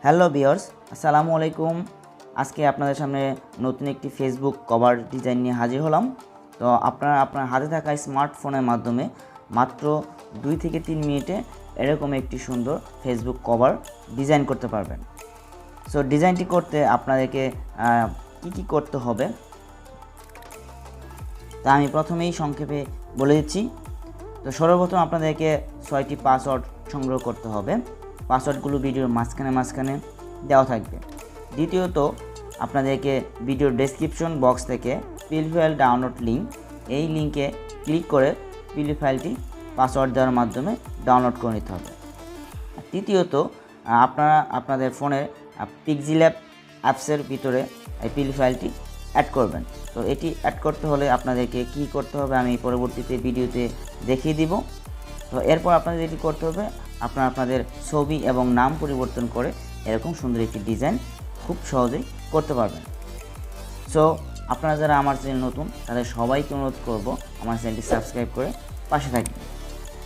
Hello viewers, আসসালামু আলাইকুম। আজকে আপনাদের সামনে নতুন একটি ফেসবুক কভার ডিজাইন নিয়ে হাজির হলাম। তো আপনারা আপনার হাতে থাকা স্মার্টফোনের মাধ্যমে মাত্র 2 থেকে 3 মিনিটে এরকম একটি সুন্দর ফেসবুক কভার ডিজাইন করতে পারবেন। সো ডিজাইনটি করতে আপনাদেরকে কি করতে হবে তা আমি প্রথমেই সংক্ষেপে বলে দিচ্ছি। তো সর্বপ্রথম আপনাদেরকে 6টি পাসওয়ার্ড সংগ্রহ করতে হবে। পাসওয়ার্ডগুলো ভিডিওর মাঝখানে দেওয়া থাকবে। দ্বিতীয়ত আপনাদেরকে ভিডিওর ডেসক্রিপশন বক্স থেকে পিএল ফাইল ডাউনলোড লিঙ্ক, এই লিঙ্কে ক্লিক করে পিএল ফাইলটি পাসওয়ার্ড দেওয়ার মাধ্যমে ডাউনলোড করে নিতে হবে। তৃতীয়ত আপনারা আপনাদের ফোনের পিক্সেলল্যাব অ্যাপসের ভিতরে এই পিএল ফাইলটি অ্যাড করবেন। তো এটি অ্যাড করতে হলে আপনাদেরকে কি করতে হবে আমি পরবর্তীতে ভিডিওতে দেখিয়ে দিব। তো এরপর আপনাদের এটি করতে হবে, আপনাদের ছবি এবং নাম পরিবর্তন করে এরকম সুন্দর একটি ডিজাইন খুব সহজেই করতে পারবেন। সো আপনারা যারা আমার চ্যানেল নতুন তাদের সবাইকে অনুরোধ করব আমার চ্যানেলটি সাবস্ক্রাইব করে পাশে থাকবেন।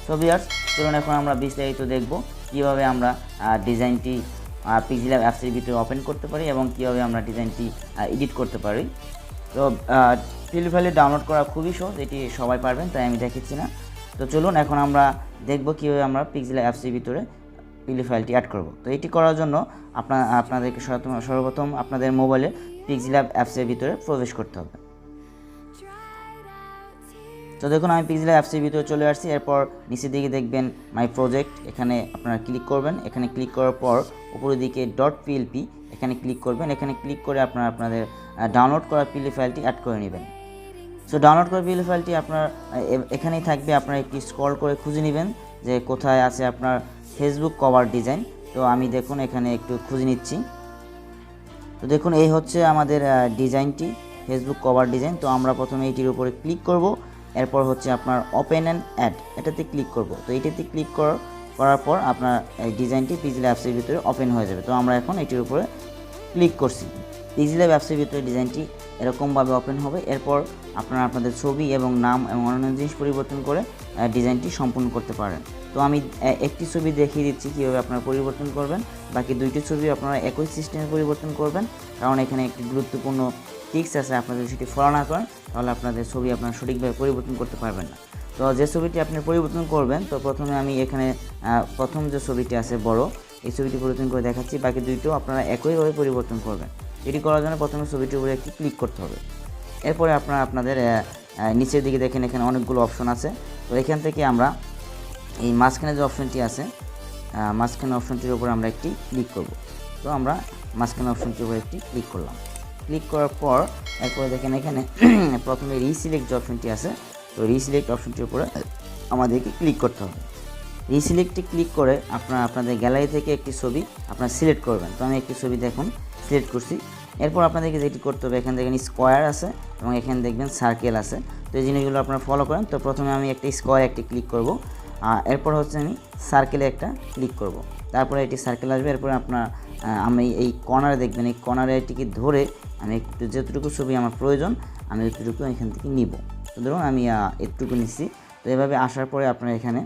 সো ভিউয়ার্স, চলুন এখন আমরা বিস্তারিত দেখব কীভাবে আমরা ডিজাইনটি পিক্সেলল্যাব অ্যাপসের ভিতরে ওপেন করতে পারি এবং কীভাবে আমরা ডিজাইনটি এডিট করতে পারি। তো পিএল ফাইলে ডাউনলোড করা খুবই সহজ, এটি সবাই পারবেন, তাই আমি দেখাচ্ছি না। তো চলুন এখন আমরা দেখব কীভাবে আমরা পিক্সেলল্যাব অ্যাপসের ভিতরে পিএল ফাইলটি অ্যাড করব। তো এটি করার জন্য আপনাদেরকে সর্বপ্রথম আপনাদের মোবাইলে পিক্সেলল্যাব অ্যাপসের ভিতরে প্রবেশ করতে হবে। তো দেখুন আমি পিক্সেলল্যাব অ্যাপসের ভিতরে চলে আসছি। এরপর নিচের দিকে দেখবেন মাই প্রজেক্ট, এখানে আপনারা ক্লিক করবেন। এখানে ক্লিক করার পর উপরের দিকে .plp এখানে ক্লিক করবেন। এখানে ক্লিক করে আপনাদের ডাউনলোড করা পিএল ফাইলটি অ্যাড করে নেবেন। সো ডাউনলোড করা পিএল ফাইলটি আপনার এখানেই থাকবে। আপনারা একটু স্ক্রল করে খুঁজে নেবেন যে কোথায় আছে আপনার ফেসবুক কভার ডিজাইন। তো আমি দেখুন এখানে একটু খুঁজে নিচ্ছি। তো দেখুন এই হচ্ছে আমাদের ডিজাইনটি, ফেসবুক কভার ডিজাইন। তো আমরা প্রথমে এটির উপরে ক্লিক করব। এরপর হচ্ছে আপনার ওপেন অ্যান্ড অ্যাড, এটাতে ক্লিক করব। তো এটাতে ক্লিক করার পর আপনার এই ডিজাইনটি পিক্সেলল্যাব অ্যাপসের ভিতরে ওপেন হয়ে যাবে। তো আমরা এখন এটির উপরে ক্লিক করছি। পিক্সেলল্যাব অ্যাপসের ভিতরে ডিজাইনটি এরকমভাবে ওপেন হবে। এরপর আপনারা আপনাদের ছবি এবং নাম এবং অন্যান্য জিনিস পরিবর্তন করে ডিজাইনটি সম্পূর্ণ করতে পারেন। তো আমি একটি ছবি দেখিয়ে দিচ্ছি কীভাবে আপনারা পরিবর্তন করবেন। বাকি 2টি ছবি আপনারা একই সিস্টেমে পরিবর্তন করবেন, কারণ এখানে একটি গুরুত্বপূর্ণ টিক্স আছে। আপনারা যদি সেটি ফলো না করেন তাহলে আপনাদের ছবি আপনারা সঠিকভাবে পরিবর্তন করতে পারবেন না। তো যে ছবিটি আপনি পরিবর্তন করবেন, তো প্রথমে আমি এখানে প্রথম যে ছবিটি আছে বড়, এই ছবিটি পরিবর্তন করে দেখাচ্ছি। বাকি 2টিও আপনারা একইভাবে পরিবর্তন করবেন। এটি করার জন্য প্রথমে ছবিটির উপরে একটি ক্লিক করতে হবে। এরপরে আপনারা আপনাদের নিচের দিকে দেখেন এখানে অনেকগুলো অপশন আছে। তো এখান থেকে আমরা এই মাঝখানে যে অপশনটি আছে, মাঝখানে অপশনটির উপরে আমরা একটি ক্লিক করব। তো আমরা মাঝখানে অপশনটির উপরে একটি ক্লিক করলাম। ক্লিক করার পর এরপরে দেখেন এখানে প্রথমে রিসিলেক্ট যে অপশনটি আছে, তো রিসিলেক্ট অপশনটির উপরে আমাদেরকে ক্লিক করতে হবে। রিসিলেক্টে ক্লিক করে আপনাদের গ্যালারি থেকে একটি ছবি আপনারা সিলেক্ট করবেন। তো আমি একটি ছবি দেখুন সিলেক্ট করছি। এরপর আপনাদেরকে যেটি করতে হবে, এখান থেকে স্কোয়ার আছে এবং এখানে দেখবেন সার্কেল আছে। তো এই জিনিসগুলো আপনারা ফলো করেন। তো প্রথমে আমি একটা স্কোয়ার একটি ক্লিক করব, এরপর হচ্ছে আমি সার্কেলে একটা ক্লিক করব। তারপরে এটি সার্কেল আসবে। এরপর আমি এই কর্নারে দেখবেন, এই কর্নারে এটিকে ধরে আমি একটু যতটুকু ছবি আমার প্রয়োজন আমি যতটুকু এখান থেকে নিব। তো ধরুন আমি এতটুকু নিচ্ছি। তো এভাবে আসার পরে আপনারা এখানে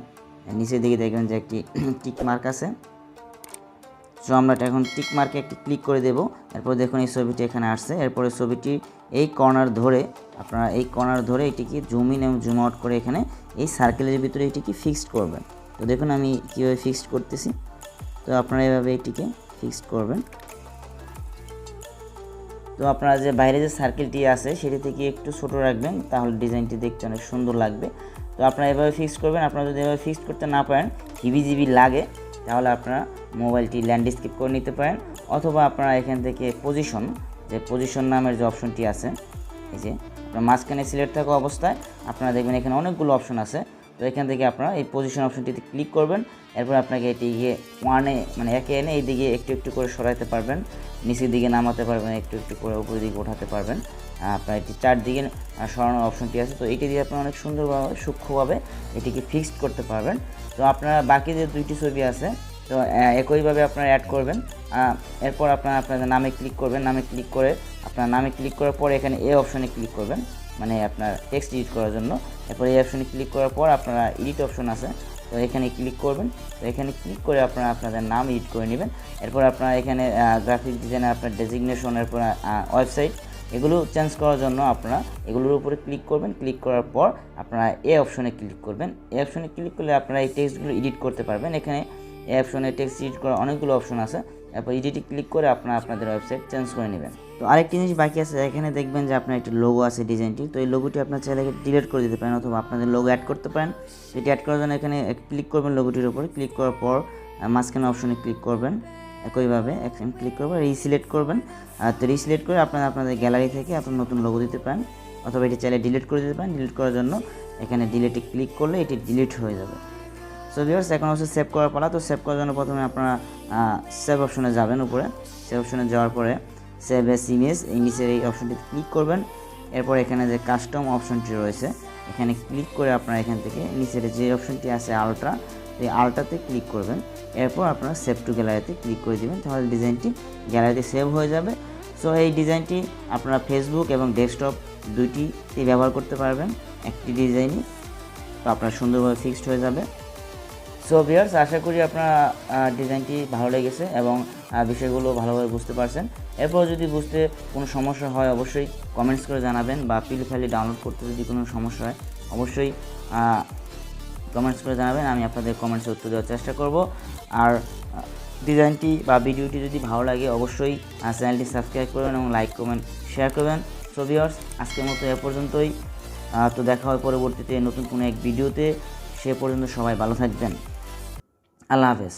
নিচের দিকে দেখবেন যে একটি টিক মার্ক আছে। সো আমরা এখন টিক মার্কে একটি ক্লিক করে দেব। এরপর দেখুন এই ছবিটি এখানে আসছে। এরপরে ছবিটি এই কর্নার ধরে আপনারা এটিকে জুম ইন এবং জুম আউট করে এখানে এই সার্কেলের ভিতরে এটিকে ফিক্সড করবেন। তো দেখুন আমি কীভাবে ফিক্সড করতেছি। তো আপনারা এভাবে এটিকে ফিক্সড করবেন। তো আপনারা যে বাইরে যে সার্কেলটি আছে সেটি থেকে একটু ছোট রাখবেন, তাহলে ডিজাইনটি দেখতে অনেক সুন্দর লাগবে। তো আপনারা এভাবে ফিক্স করবেন। আপনারা যদি এভাবে ফিক্স করতে না পারেন, হিবিজিবি লাগে, তাহলে আপনারা মোবাইলটি ল্যান্ডস্কেপ করে নিতে পারেন। অথবা আপনারা এখান থেকে পজিশন নামের যে অপশনটি আছে, এই যে আপনার মাঝখানে সিলেক্ট থাকা অবস্থায় আপনারা দেখবেন এখানে অনেকগুলো অপশন আছে। তো এখান থেকে আপনারা এই পজিশন অপশনটিতে ক্লিক করবেন। এরপর আপনাকে এটিকে একে এনে এই দিকে একটু একটু করে সরাইতে পারবেন, নিচের দিকে নামাতে পারবেন, একটু একটু করে উপরের দিকে ওঠাতে পারবেন। আপনার এটি চারদিকে সরানোর অপশনটি আছে। তো এটি দিয়ে আপনারা অনেক সুন্দরভাবে সূক্ষ্মভাবে এটিকে ফিক্সড করতে পারবেন। তো আপনারা বাকি যে 2টি ছবি আছে, তো একইভাবে আপনারা অ্যাড করবেন। এরপর আপনাদের নামে ক্লিক করবেন। নামে ক্লিক করার পর এখানে এই অপশনে ক্লিক করবেন, আপনার টেক্সট এডিট করার জন্য। এরপর এই অপশনে ক্লিক করার পর আপনারা এডিট অপশন আছে, তো এখানে ক্লিক করবেন। তো এখানে ক্লিক করে আপনারা আপনাদের নাম এডিট করে নেবেন। এরপর আপনারা এখানে গ্রাফিক ডিজাইনার আপনার ডেজিগনেশন, এরপর ওয়েবসাইট, এগুলো চেঞ্জ করার জন্য আপনারা এগুলোর উপরে ক্লিক করবেন। ক্লিক করার পর আপনারা এই অপশনে ক্লিক করবেন। এই অপশনে ক্লিক করলে আপনারা এই টেক্সটগুলো এডিট করতে পারবেন। এখানে এই অপশনে টেক্সট এডিট করার অনেকগুলো অপশন আছে। এরপর এডিটে ক্লিক করে আপনারা আপনাদের ওয়েবসাইট চেঞ্জ করে নেবেন। তো আরেকটি জিনিস বাকি আছে, এখানে দেখবেন যে আপনার একটি লোগো আছে ডিজাইনটি। তো এই লোগোটি আপনার চাইলে ডিলিট করে দিতে পারেন অথবা আপনাদের লোগো অ্যাড করতে পারেন। এটি অ্যাড করার জন্য এখানে ক্লিক করবেন লোগোটির উপরে। ক্লিক করার পর মাঝখানে অপশনে ক্লিক করবেন। একইভাবে এখানে ক্লিক করবেন, রিসিলেক্ট করবেন। তো রিসিলেক্ট করে আপনারা আপনাদের গ্যালারি থেকে আপনার নতুন লোগো দিতে পারেন অথবা এটি চাইলে ডিলিট করে দিতে পারেন। ডিলিট করার জন্য এখানে ডিলিটে ক্লিক করলে এটি ডিলিট হয়ে যাবে। সো ভিউয়ার্স, এখন হচ্ছে সেভ করার পালা। তো সেভ করার জন্য প্রথমে আপনারা সেভ অপশনে যাবেন। উপরে সেভ অপশনে যাওয়ার পরে সেভ এস ইমেজ, এই নিচের এই অপশনটিতে ক্লিক করবেন। এরপর এখানে যে কাস্টম অপশনটি রয়েছে এখানে ক্লিক করে আপনারা এখান থেকে নিচের যে অপশনটি আছে আলট্রা, এই আলট্রাতে ক্লিক করবেন। এরপর আপনারা সেভ টু গ্যালারিতে ক্লিক করে দেবেন, তাহলে ডিজাইনটি গ্যালারিতে সেভ হয়ে যাবে। সো এই ডিজাইনটি আপনারা ফেসবুক এবং ডেস্কটপ দুইটিতেই ব্যবহার করতে পারবেন একটি ডিজাইনই। তো আপনার সুন্দরভাবে ফিক্সড হয়ে যাবে। সো ভিউয়ার্স, আশা করি আপনারা ডিজাইনটি ভালো লেগেছে এবং বিষয়গুলো ভালোভাবে বুঝতে পারছেন। এরপর যদি বুঝতে কোনো সমস্যা হয় অবশ্যই কমেন্টস করে জানাবেন, বা পিল ফাইলে ডাউনলোড করতে যদি কোনো সমস্যা হয় অবশ্যই কমেন্টস করে জানাবেন। আমি আপনাদের কমেন্টসে উত্তর দেওয়ার চেষ্টা করব। আর ডিজাইনটি বা ভিডিওটি যদি ভালো লাগে অবশ্যই চ্যানেলটি সাবস্ক্রাইব করবেন এবং লাইক কমেন্ট শেয়ার করবেন। সো ভিউয়ার্স, আজকের মতো এ পর্যন্তই। তো দেখা হয় পরবর্তীতে নতুন কোনো এক ভিডিওতে। সে পর্যন্ত সবাই ভালো থাকবেন। আল্লাহ হাফেজ।